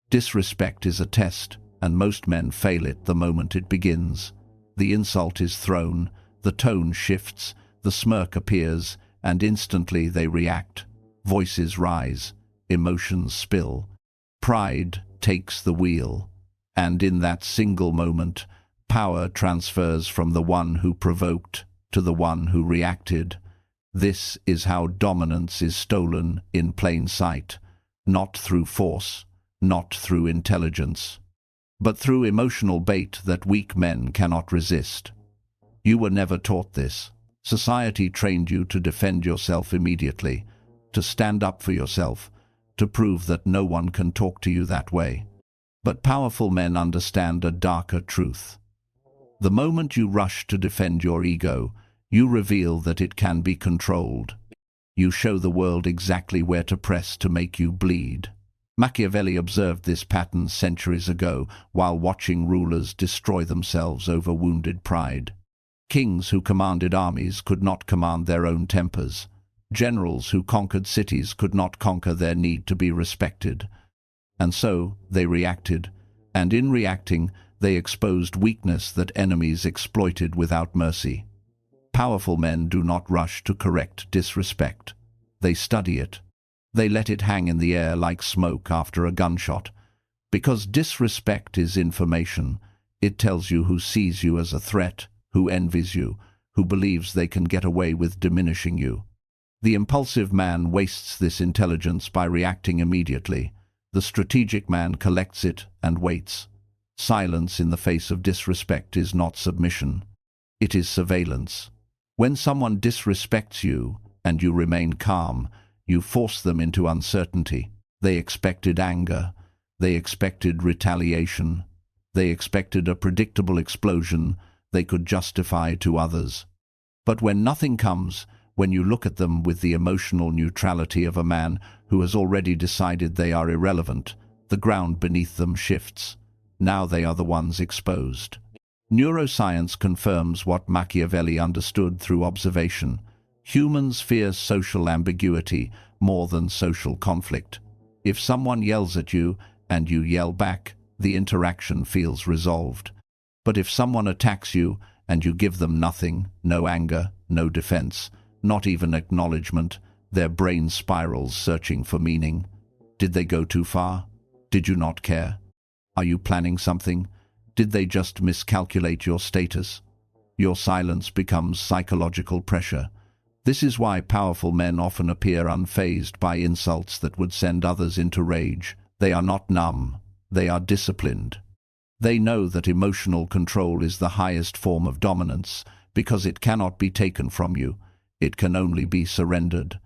Disrespect is a test, and most men fail it the moment it begins. The insult is thrown, the tone shifts, the smirk appears, and instantly they react. Voices rise, emotions spill. Pride takes the wheel, and in that single moment, power transfers from the one who provoked to the one who reacted. This is how dominance is stolen in plain sight, not through force, not through intelligence, but through emotional bait that weak men cannot resist. You were never taught this. Society trained you to defend yourself immediately, to stand up for yourself, to prove that no one can talk to you that way. But powerful men understand a darker truth. The moment you rush to defend your ego, you reveal that it can be controlled. You show the world exactly where to press to make you bleed. Machiavelli observed this pattern centuries ago while watching rulers destroy themselves over wounded pride. Kings who commanded armies could not command their own tempers. Generals who conquered cities could not conquer their need to be respected. And so they reacted, and in reacting, they exposed weakness that enemies exploited without mercy. Powerful men do not rush to correct disrespect. They study it. They let it hang in the air like smoke after a gunshot. Because disrespect is information, it tells you who sees you as a threat, who envies you, who believes they can get away with diminishing you. The impulsive man wastes this intelligence by reacting immediately. The strategic man collects it and waits. Silence in the face of disrespect is not submission. It is surveillance. When someone disrespects you and you remain calm, you force them into uncertainty. They expected anger. They expected retaliation. They expected a predictable explosion they could justify to others. But when nothing comes, when you look at them with the emotional neutrality of a man who has already decided they are irrelevant, the ground beneath them shifts. Now they are the ones exposed. Neuroscience confirms what Machiavelli understood through observation. Humans fear social ambiguity more than social conflict. If someone yells at you and you yell back, the interaction feels resolved. But if someone attacks you and you give them nothing, no anger, no defense, not even acknowledgement, their brain spirals searching for meaning. Did they go too far? Did you not care? Are you planning something? Did they just miscalculate your status? Your silence becomes psychological pressure. This is why powerful men often appear unfazed by insults that would send others into rage. They are not numb. They are disciplined. They know that emotional control is the highest form of dominance because it cannot be taken from you. It can only be surrendered.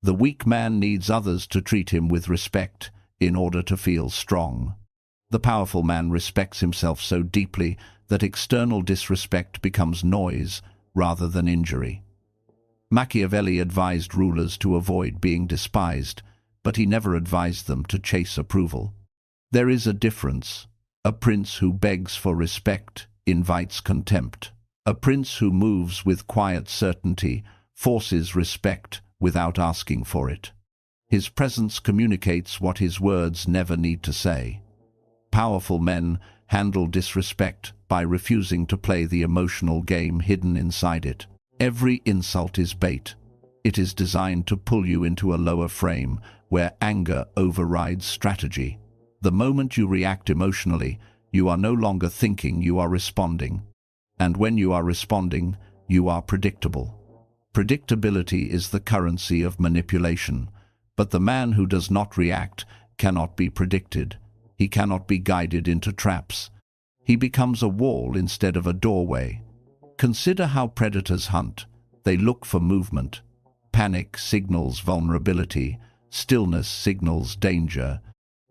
The weak man needs others to treat him with respect in order to feel strong. The powerful man respects himself so deeply that external disrespect becomes noise rather than injury. Machiavelli advised rulers to avoid being despised, but he never advised them to chase approval. There is a difference. A prince who begs for respect invites contempt. A prince who moves with quiet certainty forces respect without asking for it. His presence communicates what his words never need to say. Powerful men handle disrespect by refusing to play the emotional game hidden inside it. Every insult is bait. It is designed to pull you into a lower frame where anger overrides strategy. The moment you react emotionally, you are no longer thinking, you are responding. And when you are responding, you are predictable. Predictability is the currency of manipulation, but the man who does not react cannot be predicted. He cannot be guided into traps. He becomes a wall instead of a doorway. Consider how predators hunt. They look for movement. Panic signals vulnerability. Stillness signals danger.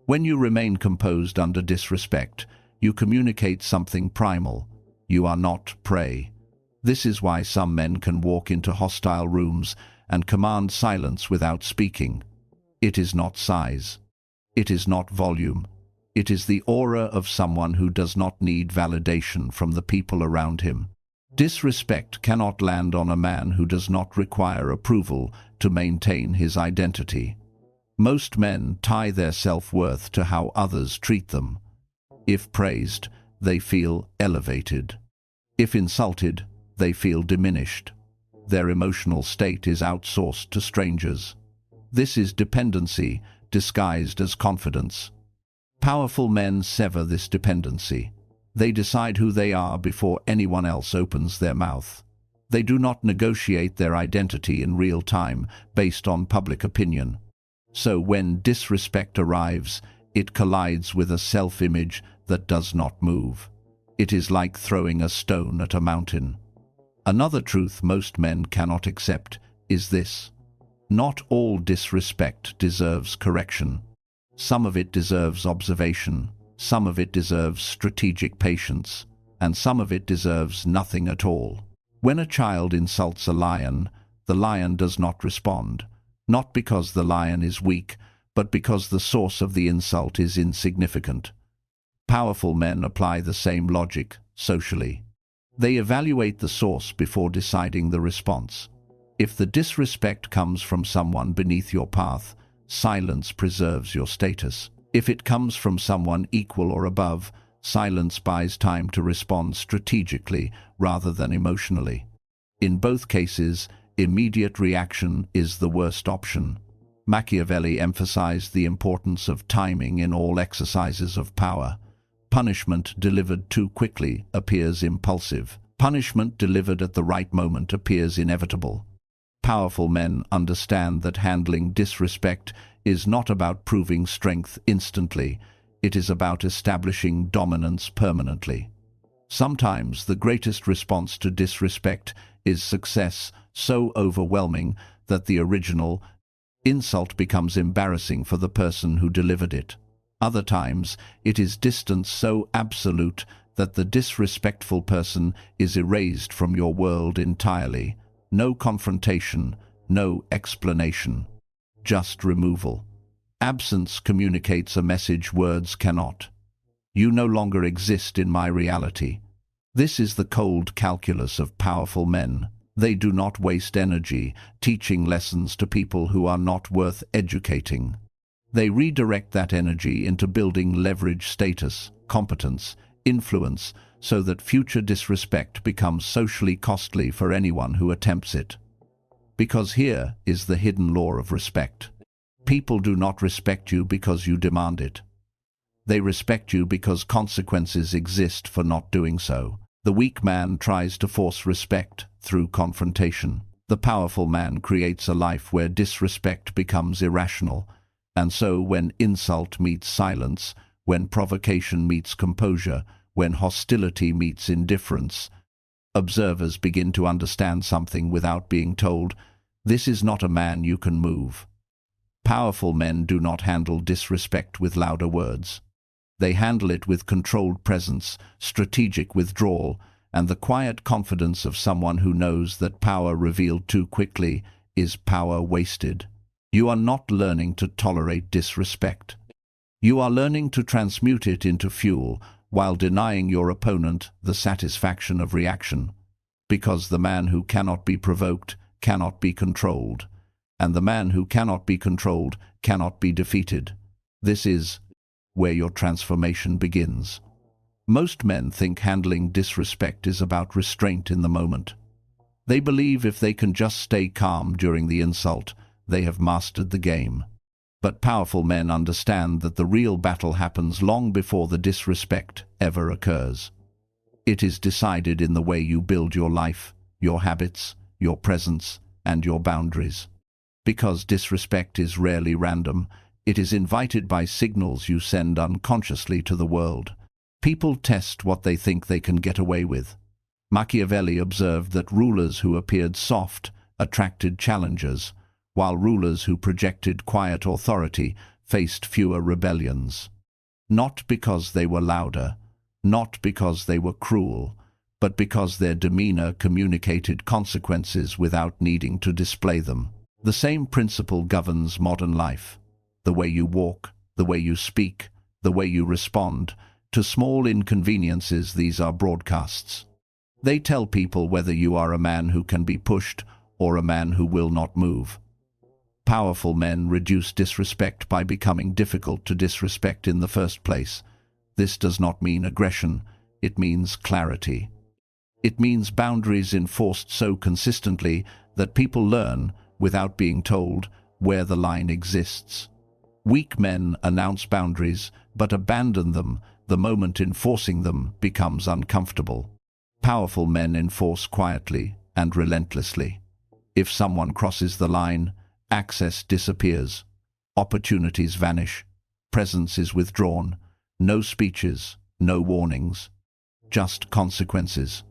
When you remain composed under disrespect, you communicate something primal. You are not prey. This is why some men can walk into hostile rooms and command silence without speaking. It is not size. It is not volume. It is the aura of someone who does not need validation from the people around him. Disrespect cannot land on a man who does not require approval to maintain his identity. Most men tie their self-worth to how others treat them. If praised, they feel elevated. If insulted, they feel diminished. Their emotional state is outsourced to strangers. This is dependency disguised as confidence. Powerful men sever this dependency. They decide who they are before anyone else opens their mouth. They do not negotiate their identity in real time based on public opinion. So when disrespect arrives, it collides with a self-image that does not move. It is like throwing a stone at a mountain. Another truth most men cannot accept is this: not all disrespect deserves correction. Some of it deserves observation, some of it deserves strategic patience, and some of it deserves nothing at all. When a child insults a lion, the lion does not respond, not because the lion is weak, but because the source of the insult is insignificant. Powerful men apply the same logic socially. They evaluate the source before deciding the response. If the disrespect comes from someone beneath your path, silence preserves your status. If it comes from someone equal or above, silence buys time to respond strategically rather than emotionally. In both cases, immediate reaction is the worst option. Machiavelli emphasized the importance of timing in all exercises of power. Punishment delivered too quickly appears impulsive. Punishment delivered at the right moment appears inevitable. Powerful men understand that handling disrespect is not about proving strength instantly. It is about establishing dominance permanently. Sometimes the greatest response to disrespect is success so overwhelming that the original insult becomes embarrassing for the person who delivered it. Other times, it is distance so absolute that the disrespectful person is erased from your world entirely. No confrontation, no explanation, just removal. Absence communicates a message words cannot. You no longer exist in my reality. This is the cold calculus of powerful men. They do not waste energy teaching lessons to people who are not worth educating. They redirect that energy into building leverage, status, competence, influence, so that future disrespect becomes socially costly for anyone who attempts it. Because here is the hidden law of respect. People do not respect you because you demand it. They respect you because consequences exist for not doing so. The weak man tries to force respect through confrontation. The powerful man creates a life where disrespect becomes irrational. And so when insult meets silence, when provocation meets composure, when hostility meets indifference, observers begin to understand something without being told. This is not a man you can move. Powerful men do not handle disrespect with louder words. They handle it with controlled presence, strategic withdrawal, and the quiet confidence of someone who knows that power revealed too quickly is power wasted. You are not learning to tolerate disrespect. You are learning to transmute it into fuel while denying your opponent the satisfaction of reaction. Because the man who cannot be provoked cannot be controlled, and the man who cannot be controlled cannot be defeated. This is where your transformation begins. Most men think handling disrespect is about restraint in the moment. They believe if they can just stay calm during the insult, they have mastered the game. But powerful men understand that the real battle happens long before the disrespect ever occurs. It is decided in the way you build your life, your habits, your presence, and your boundaries. Because disrespect is rarely random, it is invited by signals you send unconsciously to the world. People test what they think they can get away with. Machiavelli observed that rulers who appeared soft attracted challengers, while rulers who projected quiet authority faced fewer rebellions. Not because they were louder, not because they were cruel, but because their demeanor communicated consequences without needing to display them. The same principle governs modern life. The way you walk, the way you speak, the way you respond. To small inconveniences, these are broadcasts. They tell people whether you are a man who can be pushed or a man who will not move. Powerful men reduce disrespect by becoming difficult to disrespect in the first place. This does not mean aggression, it means clarity. It means boundaries enforced so consistently that people learn, without being told, where the line exists. Weak men announce boundaries, but abandon them the moment enforcing them becomes uncomfortable. Powerful men enforce quietly and relentlessly. If someone crosses the line, access disappears, opportunities vanish, presence is withdrawn, no speeches, no warnings, just consequences.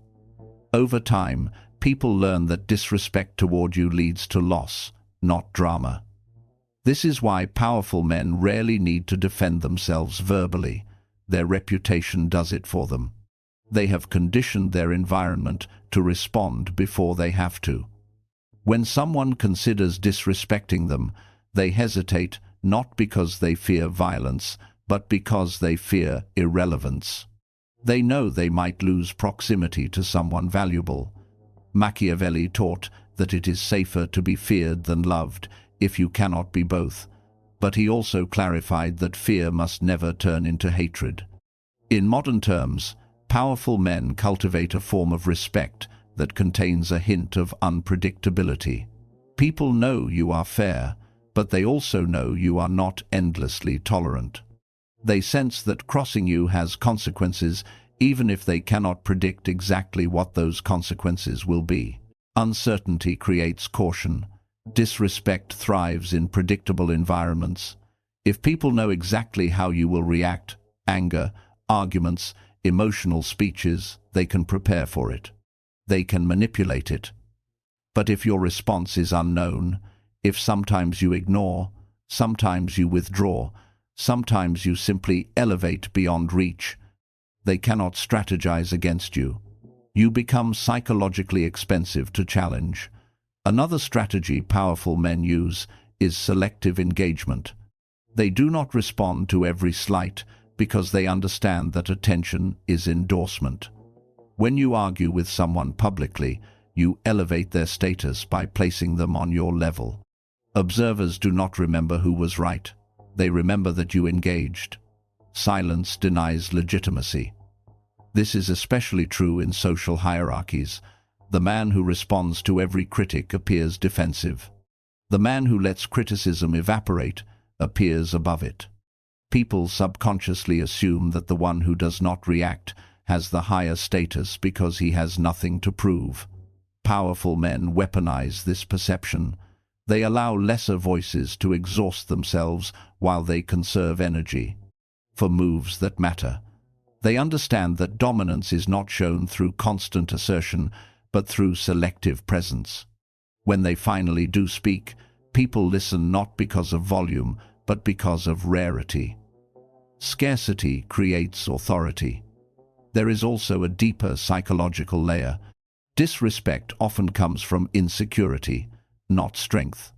Over time, people learn that disrespect toward you leads to loss, not drama. This is why powerful men rarely need to defend themselves verbally. Their reputation does it for them. They have conditioned their environment to respond before they have to. When someone considers disrespecting them, they hesitate not because they fear violence, but because they fear irrelevance. They know they might lose proximity to someone valuable. Machiavelli taught that it is safer to be feared than loved if you cannot be both, but he also clarified that fear must never turn into hatred. In modern terms, powerful men cultivate a form of respect that contains a hint of unpredictability. People know you are fair, but they also know you are not endlessly tolerant. They sense that crossing you has consequences, even if they cannot predict exactly what those consequences will be. Uncertainty creates caution. Disrespect thrives in predictable environments. If people know exactly how you will react, anger, arguments, emotional speeches, they can prepare for it. They can manipulate it. But if your response is unknown, if sometimes you ignore, sometimes you withdraw, sometimes you simply elevate beyond reach, they cannot strategize against you. You become psychologically expensive to challenge. Another strategy powerful men use is selective engagement. They do not respond to every slight because they understand that attention is endorsement. When you argue with someone publicly, you elevate their status by placing them on your level. Observers do not remember who was right. They remember that you engaged. Silence denies legitimacy. This is especially true in social hierarchies. The man who responds to every critic appears defensive. The man who lets criticism evaporate appears above it. People subconsciously assume that the one who does not react has the higher status because he has nothing to prove. Powerful men weaponize this perception. They allow lesser voices to exhaust themselves while they conserve energy for moves that matter. They understand that dominance is not shown through constant assertion, but through selective presence. When they finally do speak, people listen not because of volume, but because of rarity. Scarcity creates authority. There is also a deeper psychological layer. Disrespect often comes from insecurity, not strength.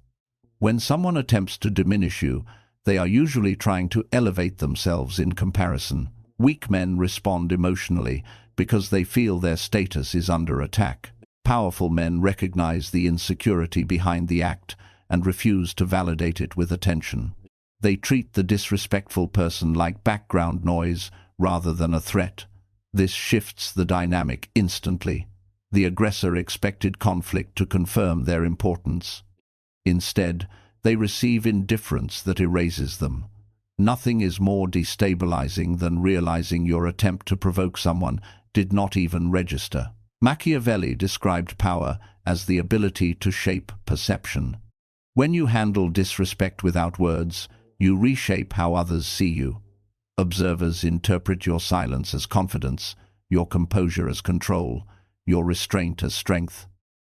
When someone attempts to diminish you, they are usually trying to elevate themselves in comparison. Weak men respond emotionally because they feel their status is under attack. Powerful men recognize the insecurity behind the act and refuse to validate it with attention. They treat the disrespectful person like background noise rather than a threat. This shifts the dynamic instantly. The aggressor expected conflict to confirm their importance. Instead, they receive indifference that erases them. Nothing is more destabilizing than realizing your attempt to provoke someone did not even register. Machiavelli described power as the ability to shape perception. When you handle disrespect without words, you reshape how others see you. Observers interpret your silence as confidence, your composure as control, your restraint as strength.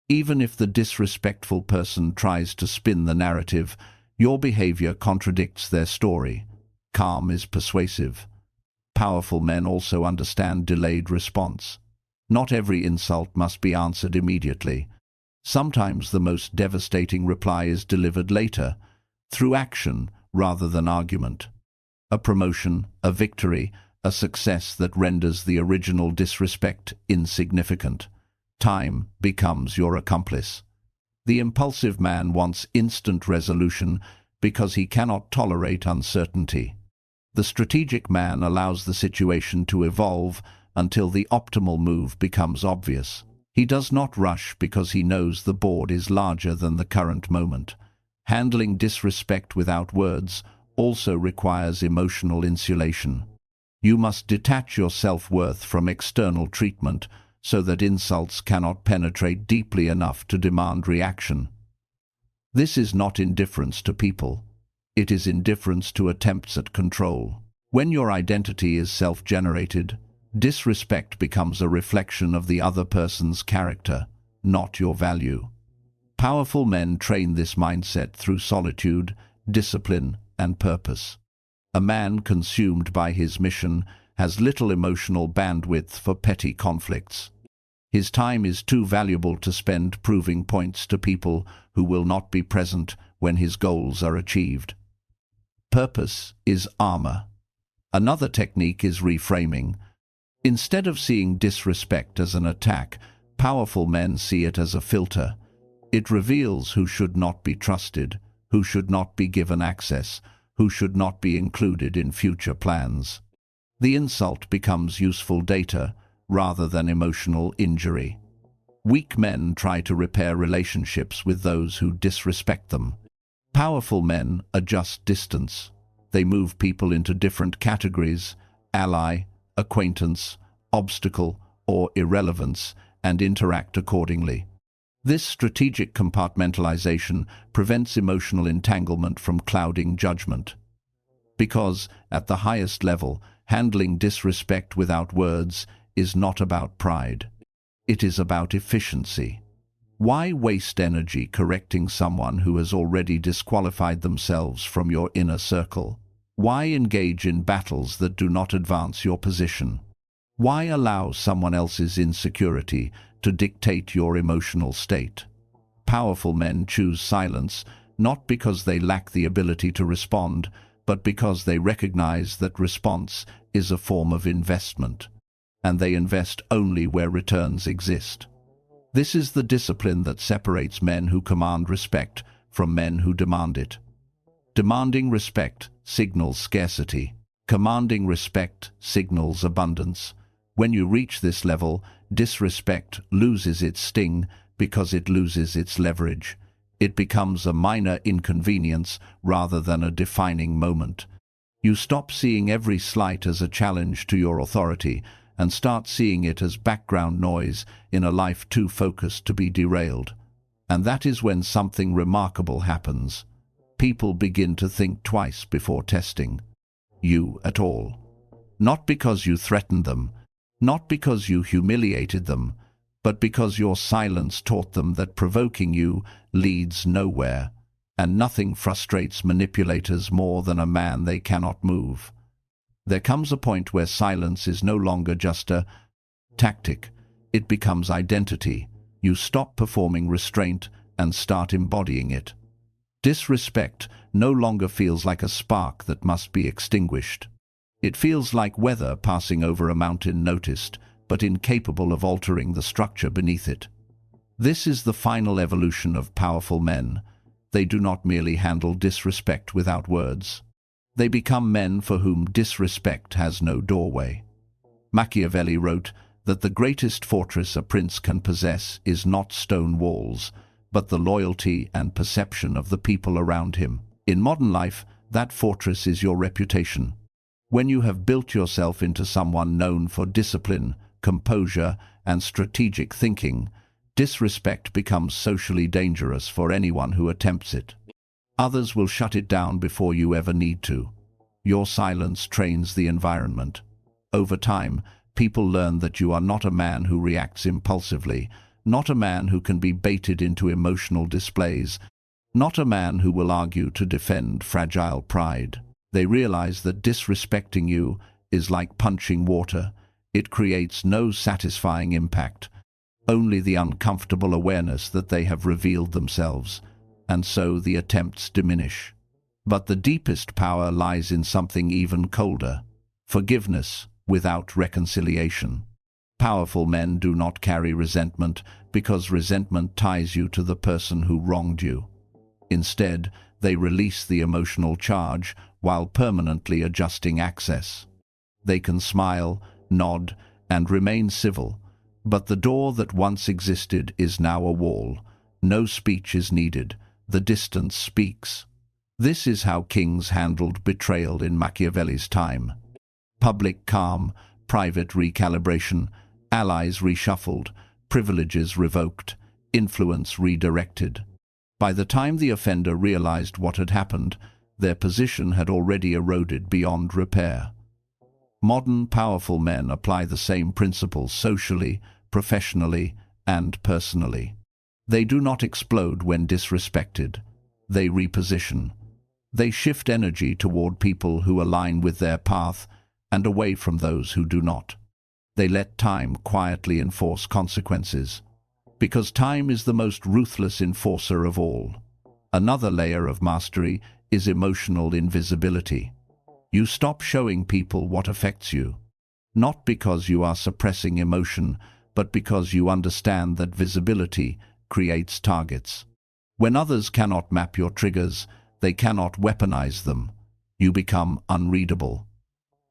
Even if the disrespectful person tries to spin the narrative, your behavior contradicts their story. Calm is persuasive. Powerful men also understand delayed response. Not every insult must be answered immediately. Sometimes the most devastating reply is delivered later, through action rather than argument. A promotion, a victory, a success that renders the original disrespect insignificant. Time becomes your accomplice. The impulsive man wants instant resolution because he cannot tolerate uncertainty. The strategic man allows the situation to evolve until the optimal move becomes obvious. He does not rush because he knows the board is larger than the current moment. Handling disrespect without words also requires emotional insulation. You must detach your self-worth from external treatment so that insults cannot penetrate deeply enough to demand reaction. This is not indifference to people. It is indifference to attempts at control. When your identity is self-generated, disrespect becomes a reflection of the other person's character, not your value. Powerful men train this mindset through solitude, discipline, and purpose. A man consumed by his mission has little emotional bandwidth for petty conflicts. His time is too valuable to spend proving points to people who will not be present when his goals are achieved. Purpose is armor. Another technique is reframing. Instead of seeing disrespect as an attack, powerful men see it as a filter. It reveals who should not be trusted, who should not be given access, who should not be included in future plans. The insult becomes useful data rather than emotional injury. Weak men try to repair relationships with those who disrespect them. Powerful men adjust distance. They move people into different categories: ally, acquaintance, obstacle, or irrelevance, and interact accordingly. This strategic compartmentalization prevents emotional entanglement from clouding judgment. Because, at the highest level, handling disrespect without words is not about pride. It is about efficiency. Why waste energy correcting someone who has already disqualified themselves from your inner circle? Why engage in battles that do not advance your position? Why allow someone else's insecurity to dictate your emotional state? Powerful men choose silence not because they lack the ability to respond, but because they recognize that response is a form of investment, and they invest only where returns exist. This is the discipline that separates men who command respect from men who demand it. Demanding respect signals scarcity. Commanding respect signals abundance. When you reach this level, disrespect loses its sting because it loses its leverage. It becomes a minor inconvenience rather than a defining moment. You stop seeing every slight as a challenge to your authority and start seeing it as background noise in a life too focused to be derailed. And that is when something remarkable happens. People begin to think twice before testing you at all. Not because you threatened them, not because you humiliated them, but because your silence taught them that provoking you leads nowhere, and nothing frustrates manipulators more than a man they cannot move. There comes a point where silence is no longer just a tactic. It becomes identity. You stop performing restraint and start embodying it. Disrespect no longer feels like a spark that must be extinguished. It feels like weather passing over a mountain noticed, but incapable of altering the structure beneath it. This is the final evolution of powerful men. They do not merely handle disrespect without words. They become men for whom disrespect has no doorway. Machiavelli wrote that the greatest fortress a prince can possess is not stone walls, but the loyalty and perception of the people around him. In modern life, that fortress is your reputation. When you have built yourself into someone known for discipline, composure, and strategic thinking, disrespect becomes socially dangerous for anyone who attempts it. Others will shut it down before you ever need to. Your silence trains the environment. Over time, people learn that you are not a man who reacts impulsively, not a man who can be baited into emotional displays, not a man who will argue to defend fragile pride. They realize that disrespecting you is like punching water. It creates no satisfying impact, only the uncomfortable awareness that they have revealed themselves, and so the attempts diminish. But the deepest power lies in something even colder: forgiveness without reconciliation. Powerful men do not carry resentment because resentment ties you to the person who wronged you. Instead, they release the emotional charge while permanently adjusting access. They can smile, nod, and remain civil, but the door that once existed is now a wall. No speech is needed. The distance speaks. This is how kings handled betrayal in Machiavelli's time. Public calm, private recalibration, allies reshuffled, privileges revoked, influence redirected. By the time the offender realized what had happened, their position had already eroded beyond repair. Modern powerful men apply the same principles socially, professionally, and personally. They do not explode when disrespected. They reposition. They shift energy toward people who align with their path and away from those who do not. They let time quietly enforce consequences, because time is the most ruthless enforcer of all. Another layer of mastery is emotional invisibility. You stop showing people what affects you, not because you are suppressing emotion, but because you understand that visibility creates targets. When others cannot map your triggers, they cannot weaponize them. You become unreadable.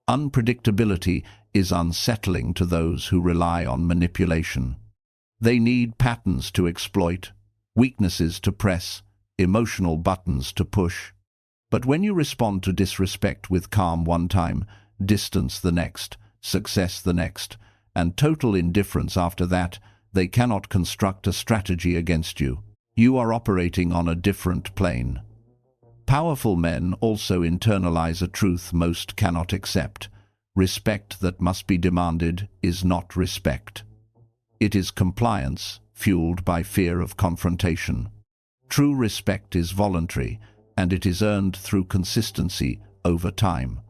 Unpredictability is unsettling to those who rely on manipulation. They need patterns to exploit, weaknesses to press, emotional buttons to push. But when you respond to disrespect with calm one time, distance the next, success the next, and total indifference after that, they cannot construct a strategy against you. You are operating on a different plane. Powerful men also internalize a truth most cannot accept. Respect that must be demanded is not respect. It is compliance, fueled by fear of confrontation. True respect is voluntary, and it is earned through consistency over time.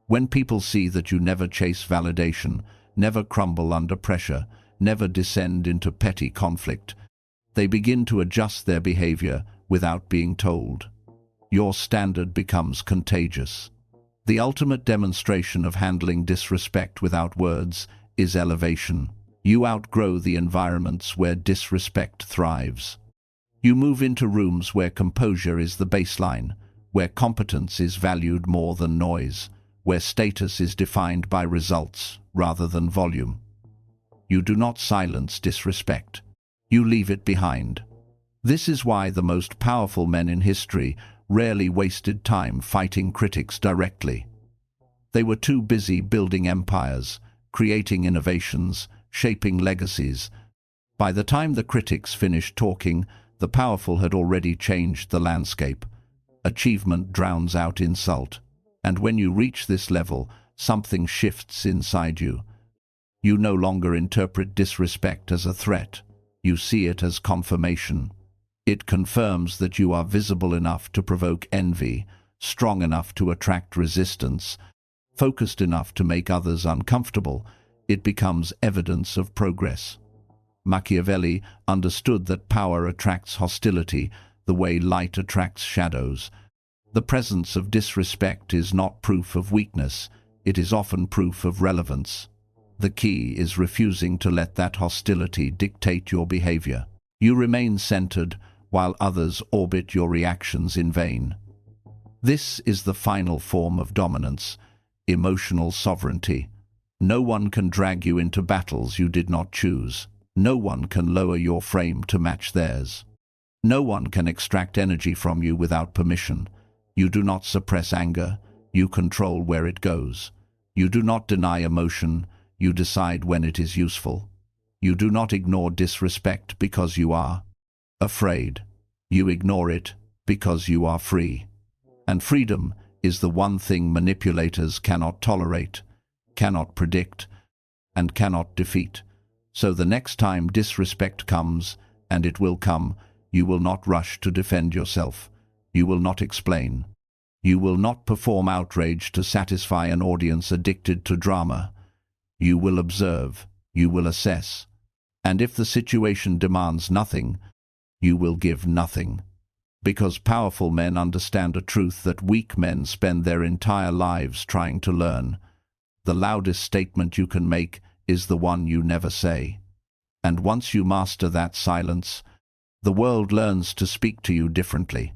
When people see that you never chase validation, never crumble under pressure, never descend into petty conflict, they begin to adjust their behavior without being told. Your standard becomes contagious. The ultimate demonstration of handling disrespect without words is elevation. You outgrow the environments where disrespect thrives. You move into rooms where composure is the baseline, where competence is valued more than noise, where status is defined by results rather than volume. You do not silence disrespect. You leave it behind. This is why the most powerful men in history rarely wasted time fighting critics directly. They were too busy building empires, creating innovations, shaping legacies. By the time the critics finished talking, the powerful had already changed the landscape. Achievement drowns out insult. And when you reach this level, something shifts inside you. You no longer interpret disrespect as a threat. You see it as confirmation. It confirms that you are visible enough to provoke envy, strong enough to attract resistance, focused enough to make others uncomfortable. It becomes evidence of progress. Machiavelli understood that power attracts hostility the way light attracts shadows. The presence of disrespect is not proof of weakness, it is often proof of relevance. The key is refusing to let that hostility dictate your behavior. You remain centered while others orbit your reactions in vain. This is the final form of dominance, emotional sovereignty. No one can drag you into battles you did not choose. No one can lower your frame to match theirs. No one can extract energy from you without permission. You do not suppress anger, you control where it goes. You do not deny emotion, you decide when it is useful. You do not ignore disrespect because you are afraid. You ignore it because you are free. And freedom is the one thing manipulators cannot tolerate, cannot predict, and cannot defeat. So the next time disrespect comes, and it will come, you will not rush to defend yourself. You will not explain. You will not perform outrage to satisfy an audience addicted to drama. You will observe. You will assess. And if the situation demands nothing, you will give nothing. Because powerful men understand a truth that weak men spend their entire lives trying to learn. The loudest statement you can make is the one you never say. And once you master that silence, the world learns to speak to you differently.